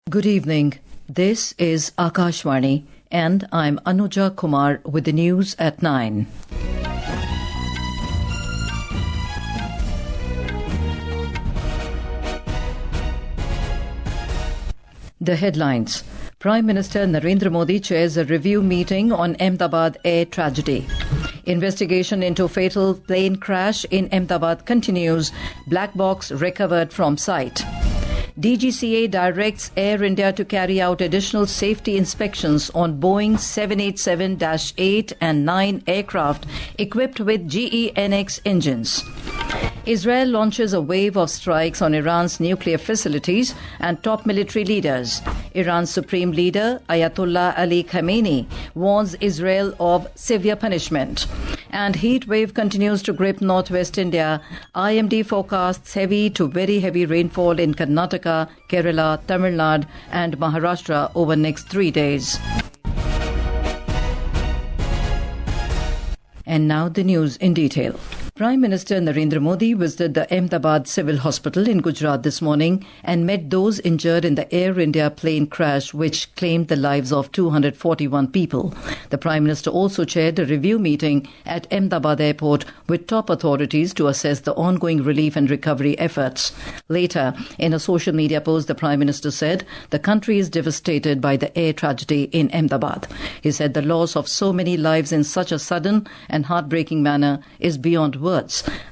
Good evening. This is Akashvani and I'm Anuja Kumar with the news at 9. The headlines. Prime Minister Narendra Modi chairs a review meeting on Ahmedabad Air Tragedy. Investigation into fatal plane crash in Ahmedabad continues. Black box recovered from site. DGCA directs Air India to carry out additional safety inspections on Boeing 787-8 and 9 aircraft equipped with Genx engines. Israel launches a wave of strikes on Iran's nuclear facilities and top military leaders. Iran's supreme leader, Ayatollah Ali Khamenei, warns Israel of severe punishment. And heatwave continues to grip northwest India. IMD forecasts heavy to very heavy rainfall in Karnataka, Kerala, Tamil Nadu and Maharashtra over next 3 days. And now the news in detail. Prime Minister Narendra Modi visited the Ahmedabad Civil Hospital in Gujarat this morning and met those injured in the Air India plane crash which claimed the lives of 241 people. The Prime Minister also chaired a review meeting at Ahmedabad Airport with top authorities to assess the ongoing relief and recovery efforts. Later, in a social media post, the Prime Minister said the country is devastated by the air tragedy in Ahmedabad. He said the loss of so many lives in such a sudden and heartbreaking manner is beyond words.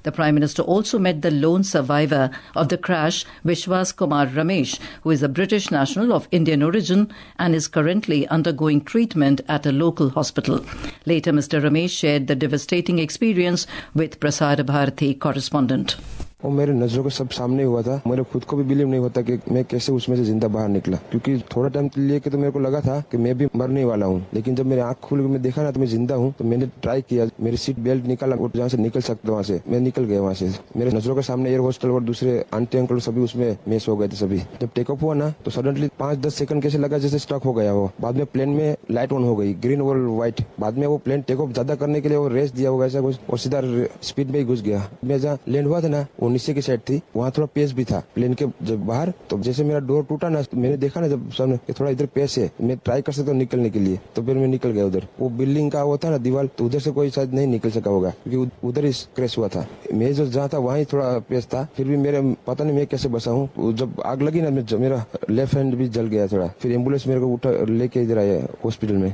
The Prime Minister also met the lone survivor of the crash, Vishwas Kumar Ramesh, who is a British national of Indian origin and is currently undergoing treatment at a local hospital. Later, Mr. Ramesh shared the devastating experience with Prasar Bharati correspondent. वो मेरे नजरों के सब सामने हुआ था। मेरे खुद को भी बिलीव नहीं होता कि मैं कैसे उसमें से जिंदा बाहर निकला, क्योंकि थोड़ा टाइम लिए के तो मेरे को लगा था कि मैं भी मरने वाला हूँ, लेकिन जब मेरी आंख खुल के मैं देखा ना तो मैं जिंदा हूँ। तो मैंने ट्राई किया, मेरी सीट बेल्ट निकाला और जहाँ से निकल सकता वहाँ से मैं निकल गया। वहाँ से मेरे नजरों के सामने एयर होस्टल और दूसरे आंटी अंकल सभी उसमें मिस हो गए थे। सभी जब टेक ऑफ हुआ ना तो सडनली 5-10 सेकंड कैसे लगा जैसे स्टक हो गया वो। बाद में प्लेन में लाइट ऑन हो गई, ग्रीन और व्हाइट। बाद में वो प्लेन टेक ऑफ ज्यादा करने के लिए वो रेस दिया होगा ऐसा कुछ और सीधा स्पीड में ही घुस गया। मैं जहाँ लैंड हुआ था ना वो नीचे की साइड थी, वहाँ थोड़ा पेस भी था प्लेन के जब बाहर। तो जैसे मेरा डोर टूटा ना तो मैंने देखा ना जब सामने थोड़ा इधर पेस है, मैं ट्राई कर सकता हूँ निकलने के लिए, तो फिर मैं निकल गया उधर। वो बिल्डिंग का वो था ना दीवार, तो उधर से कोई शायद नहीं निकल सका होगा क्योंकि उधर ही क्रैश हुआ था। मैं जो जहाँ था वहाँ ही थोड़ा पेस था, फिर भी मेरे पता नहीं मैं कैसे बसा हूँ। जब आग लगी ना मेरा लेफ्ट हैंड भी जल गया थोड़ा। फिर एम्बुलेंस मेरे को उठा लेके इधर आया हॉस्पिटल में।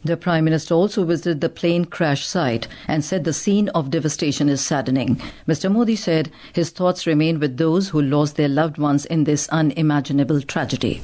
The Prime Minister also visited the plane crash site and said the scene of devastation is saddening. Mr. Modi said his thoughts remain with those who lost their loved ones in this unimaginable tragedy.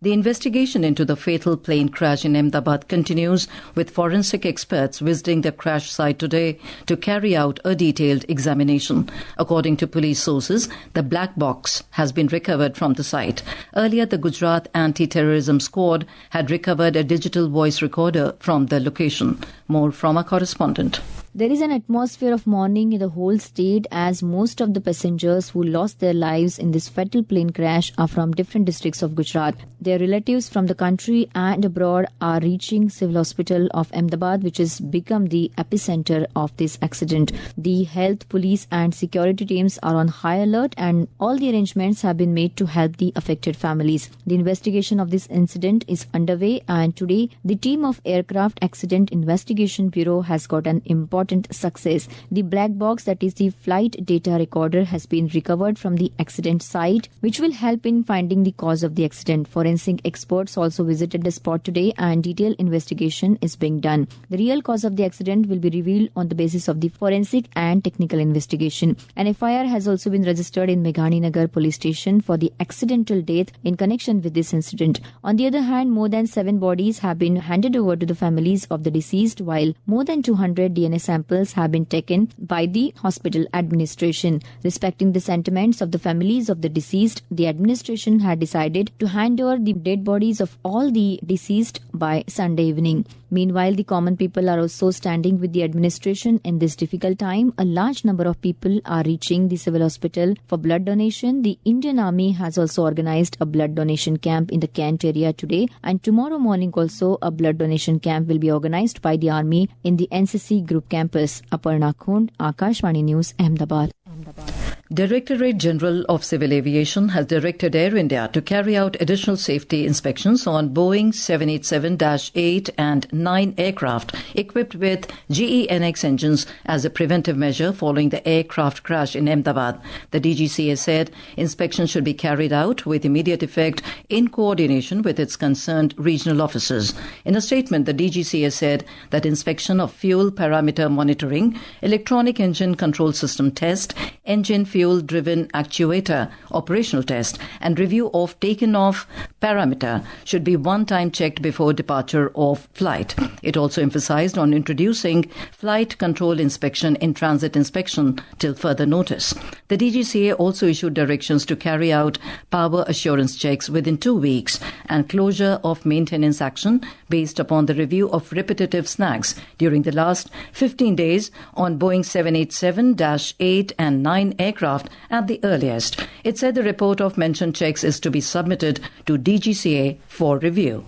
The investigation into the fatal plane crash in Ahmedabad continues, with forensic experts visiting the crash site today to carry out a detailed examination. According to police sources, the black box has been recovered from the site. Earlier, the Gujarat Anti-Terrorism Squad had recovered a digital voice recorder from the location. More from our correspondent. There is an atmosphere of mourning in the whole state as most of the passengers who lost their lives in this fatal plane crash are from different districts of Gujarat. Their relatives from the country and abroad are reaching Civil Hospital of Ahmedabad, which has become the epicenter of this accident. The health, police and security teams are on high alert and all the arrangements have been made to help the affected families. The investigation of this incident is underway and today the team of Aircraft Accident Investigation Bureau has got an important success. The black box, that is the flight data recorder, has been recovered from the accident site, which will help in finding the cause of the accident. Forensic experts also visited the spot today and detailed investigation is being done. The real cause of the accident will be revealed on the basis of the forensic and technical investigation. An FIR has also been registered in Meghani Nagar police station for the accidental death in connection with this incident. On the other hand, more than 7 bodies have been handed over to the families of the deceased, while more than 200 DNA samples have been taken by the hospital administration. Respecting the sentiments of the families of the deceased, the administration had decided to hand over the dead bodies of all the deceased by Sunday evening. Meanwhile, the common people are also standing with the administration in this difficult time. A large number of people are reaching the civil hospital for blood donation. The Indian Army has also organized a blood donation camp in the Kent area today, and tomorrow morning also a blood donation camp will be organized by the Army in the NCC group campus. Aparna Khund, Akashvani News, Ahmedabad. Directorate General of Civil Aviation has directed Air India to carry out additional safety inspections on Boeing 787-8 and 9 aircraft equipped with Genx engines as a preventive measure following the aircraft crash in Ahmedabad. The DGCA said inspections should be carried out with immediate effect in coordination with its concerned regional officers. In a statement, the DGCA said that inspection of fuel parameter monitoring, electronic engine control system test, engine fuel-driven actuator operational test and review of taken-off parameter should be one-time checked before departure of flight. It also emphasized on introducing flight control inspection in transit inspection till further notice. The DGCA also issued directions to carry out power assurance checks within 2 weeks and closure of maintenance action based upon the review of repetitive snags during the last 15 days on Boeing 787-8 and 9 aircraft at the earliest. It said the report of mentioned checks is to be submitted to DGCA for review.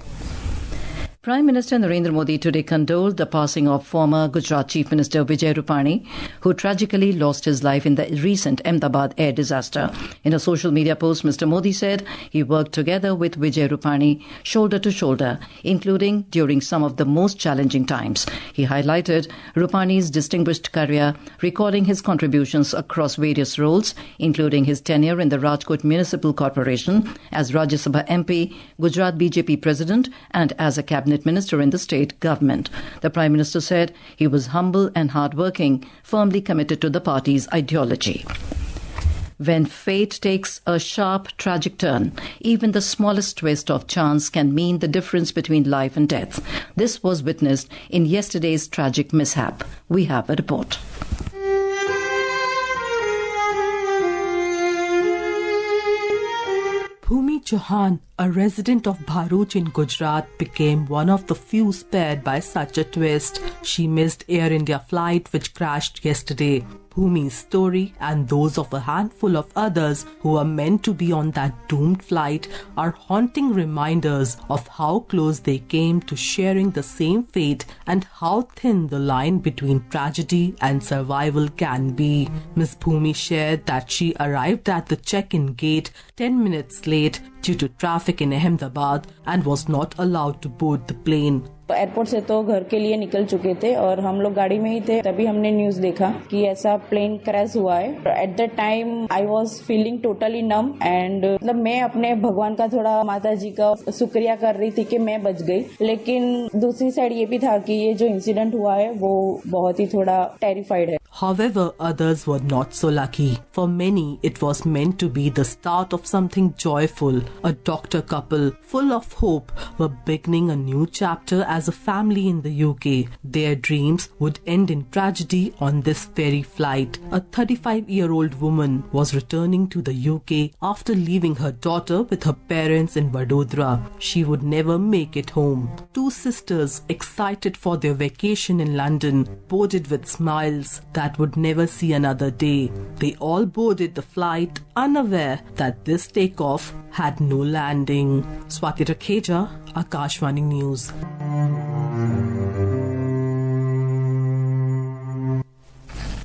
Prime Minister Narendra Modi today condoled the passing of former Gujarat Chief Minister Vijay Rupani, who tragically lost his life in the recent Ahmedabad air disaster. In a social media post, Mr. Modi said he worked together with Vijay Rupani shoulder to shoulder, including during some of the most challenging times. He highlighted Rupani's distinguished career, recalling his contributions across various roles, including his tenure in the Rajkot Municipal Corporation as Rajya Sabha MP, Gujarat BJP President, and as a cabinet minister in the state government. The Prime Minister said he was humble and hard-working, firmly committed to the party's ideology. When fate takes a sharp, tragic turn, even the smallest twist of chance can mean the difference between life and death. This was witnessed in yesterday's tragic mishap. We have a report. Bhumi Chauhan, a resident of Bharuch in Gujarat, became one of the few spared by such a twist. She missed Air India flight which crashed yesterday. Bhumi's story and those of a handful of others who were meant to be on that doomed flight are haunting reminders of how close they came to sharing the same fate and how thin the line between tragedy and survival can be. Ms. Bhumi shared that she arrived at the check-in gate 10 minutes late due to traffic in Ahmedabad and was not allowed to board the plane. Airport से तो घर के लिए निकल चुके थे और हम लोग गाड़ी में ही थे, तभी हमने न्यूज देखा कि ऐसा प्लेन क्रैश हुआ है. At the time I was feeling totally num and मतलब मैं अपने भगवान का थोड़ा माता जी का शुक्रिया कर रही थी कि मैं बच गई. लेकिन दूसरी साइड ये भी था कि ये जो इंसिडेंट हुआ है वो बहुत ही थोड़ा टेरिफाइड है. However, others were not so lucky. For many, it was meant to be the start of something joyful. A doctor couple, full of hope, were beginning a new chapter as a family in the UK. Their dreams would end in tragedy on this very flight. A 35-year-old woman was returning to the UK after leaving her daughter with her parents in Vadodara. She would never make it home. Two sisters, excited for their vacation in London, boarded with smiles that would never see another day. They all boarded the flight, unaware that this takeoff had no landing. Swati Rakheja, Akashvani News.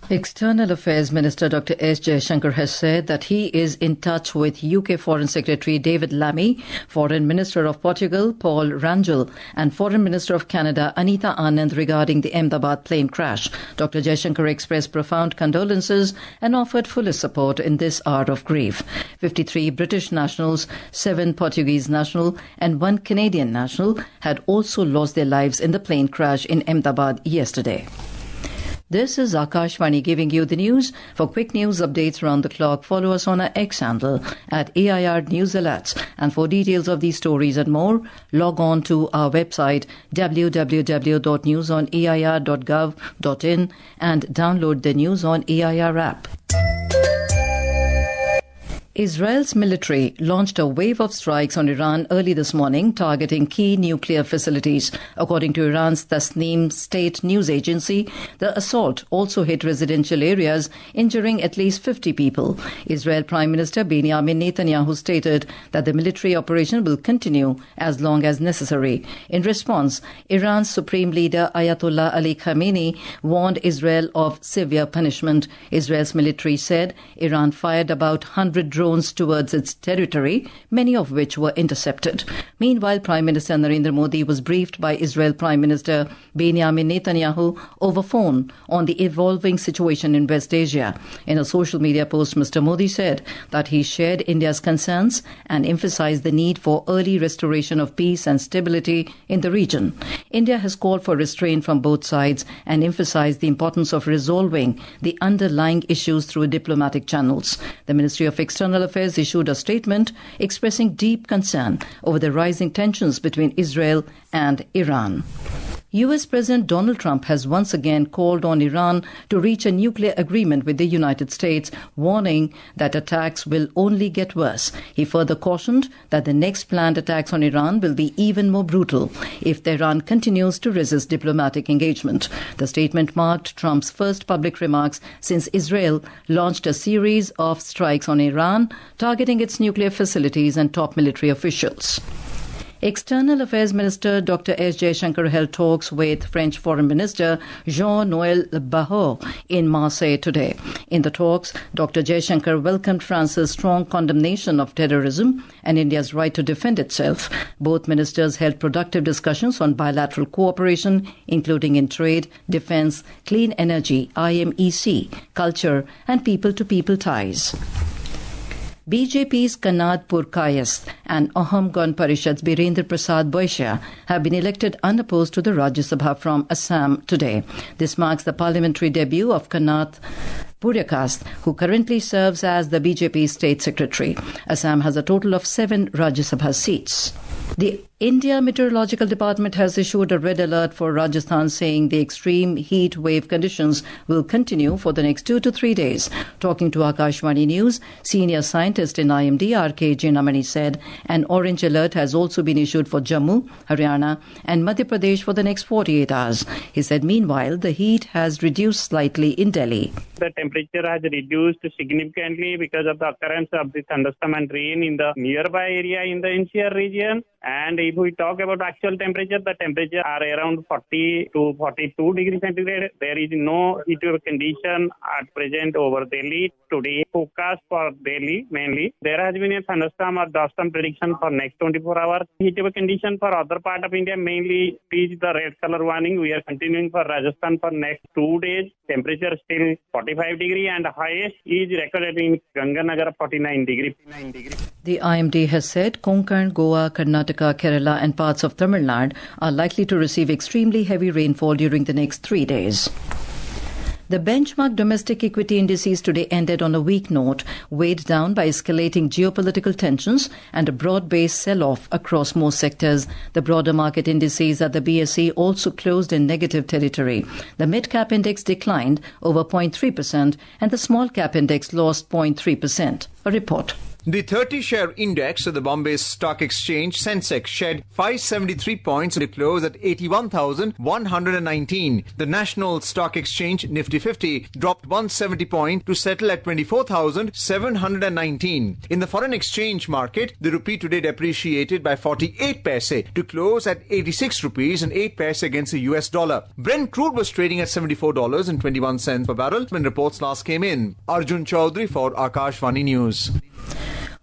External Affairs Minister Dr. S. Jaishankar has said that he is in touch with UK Foreign Secretary David Lammy, Foreign Minister of Portugal Paul Rangel and Foreign Minister of Canada Anita Anand regarding the Ahmedabad plane crash. Dr. Jaishankar expressed profound condolences and offered fullest support in this hour of grief. 53 British nationals, 7 Portuguese national and 1 Canadian national had also lost their lives in the plane crash in Ahmedabad yesterday. This is Akashvani giving you the news. For quick news updates around the clock, follow us on our X handle at AIR News Alerts. And for details of these stories and more, log on to our website www.newsonair.gov.in and download the News on AIR app. Israel's military launched a wave of strikes on Iran early this morning, targeting key nuclear facilities. According to Iran's Tasnim state news agency, the assault also hit residential areas, injuring at least 50 people. Israel Prime Minister Benjamin Netanyahu stated that the military operation will continue as long as necessary. In response, Iran's Supreme Leader Ayatollah Ali Khamenei warned Israel of severe punishment. Israel's military said Iran fired about 100 drones towards its territory, many of which were intercepted. Meanwhile, Prime Minister Narendra Modi was briefed by Israel Prime Minister Benjamin Netanyahu over phone on the evolving situation in West Asia. In a social media post, Mr. Modi said that he shared India's concerns and emphasized the need for early restoration of peace and stability in the region. India has called for restraint from both sides and emphasized the importance of resolving the underlying issues through diplomatic channels. The Ministry of External Affairs issued a statement expressing deep concern over the rising tensions between Israel and Iran. US President Donald Trump has once again called on Iran to reach a nuclear agreement with the United States, warning that attacks will only get worse. He further cautioned that the next planned attacks on Iran will be even more brutal if Tehran continues to resist diplomatic engagement. The statement marked Trump's first public remarks since Israel launched a series of strikes on Iran, targeting its nuclear facilities and top military officials. External Affairs Minister Dr. S. Jaishankar held talks with French Foreign Minister Jean-Noël Barrot in Marseille today. In the talks, Dr. Jaishankar welcomed France's strong condemnation of terrorism and India's right to defend itself. Both ministers held productive discussions on bilateral cooperation, including in trade, defense, clean energy, IMEC, culture, and people-to-people ties. BJP's Kanadpur Kayast and Aham Gan Parishad's Birendra Prasad Boishya have been elected unopposed to the Rajya Sabha from Assam today. This marks the parliamentary debut of Kanad Puryakast, who currently serves as the BJP State Secretary. Assam has a total of 7 Rajya Sabha seats. The India Meteorological Department has issued a red alert for Rajasthan, saying the extreme heat wave conditions will continue for the next 2 to 3 days. Talking to Akashvani News, senior scientist in IMD R.K. Jinamani said an orange alert has also been issued for Jammu, Haryana and Madhya Pradesh for the next 48 hours. He said meanwhile the heat has reduced slightly in Delhi. The temperature has reduced significantly because of the occurrence of the thunderstorm and rain in the nearby area in the NCR region. And if we talk about actual temperature, the temperature are around 40 to 42 degrees centigrade. There is no heatwave condition at present over Delhi. Today, forecast for Delhi mainly. There has been a thunderstorm or duststorm prediction for next 24 hours. Heatwave condition for other part of India mainly is the red color warning. We are continuing for Rajasthan for next 2 days. Temperature still 45 degree and highest is recorded in Ganganagar 49 degree. The IMD has said Konkan, Goa, Karnataka, Kerala and parts of Tamil Nadu are likely to receive extremely heavy rainfall during the next 3 days. The benchmark domestic equity indices today ended on a weak note, weighed down by escalating geopolitical tensions and a broad-based sell-off across most sectors. The broader market indices at the BSE also closed in negative territory. The mid-cap index declined over 0.3% and the small-cap index lost 0.3%. A report. The 30-share index of the Bombay Stock Exchange Sensex shed 573 points to close at 81,119. The National Stock Exchange Nifty 50 dropped 170 points to settle at 24,719. In the foreign exchange market, the rupee today depreciated by 48 paise to close at 86 rupees and 8 paise against the US dollar. Brent crude was trading at $74.21 per barrel when reports last came in. Arjun Chaudhary for Akashvani News.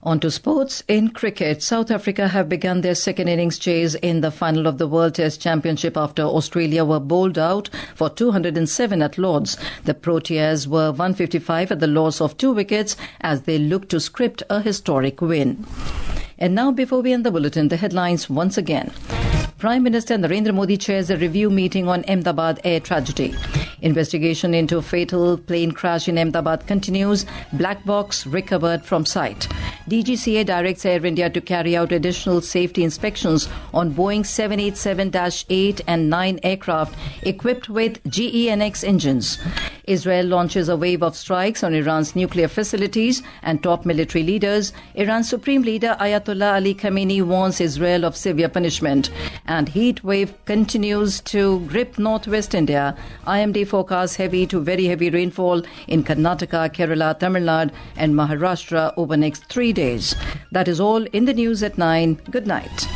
On to sports. In cricket, South Africa have begun their second innings chase in the final of the World Test Championship after Australia were bowled out for 207 at Lord's. The Proteas were 155 at the loss of 2 wickets as they looked to script a historic win. And now, before we end the bulletin, the headlines once again. Prime Minister Narendra Modi chairs a review meeting on Ahmedabad Air Tragedy. Investigation into a fatal plane crash in Ahmedabad continues. Black box recovered from site. DGCA directs Air India to carry out additional safety inspections on Boeing 787-8 and 9 aircraft equipped with GEnx engines. Israel launches a wave of strikes on Iran's nuclear facilities and top military leaders. Iran's Supreme Leader Ayatollah Ali Khamenei warns Israel of severe punishment. And heat wave continues to grip northwest India. IMD forecasts heavy to very heavy rainfall in Karnataka, Kerala, Tamil Nadu and Maharashtra over next 3 days. That is all in the news at 9. Good night.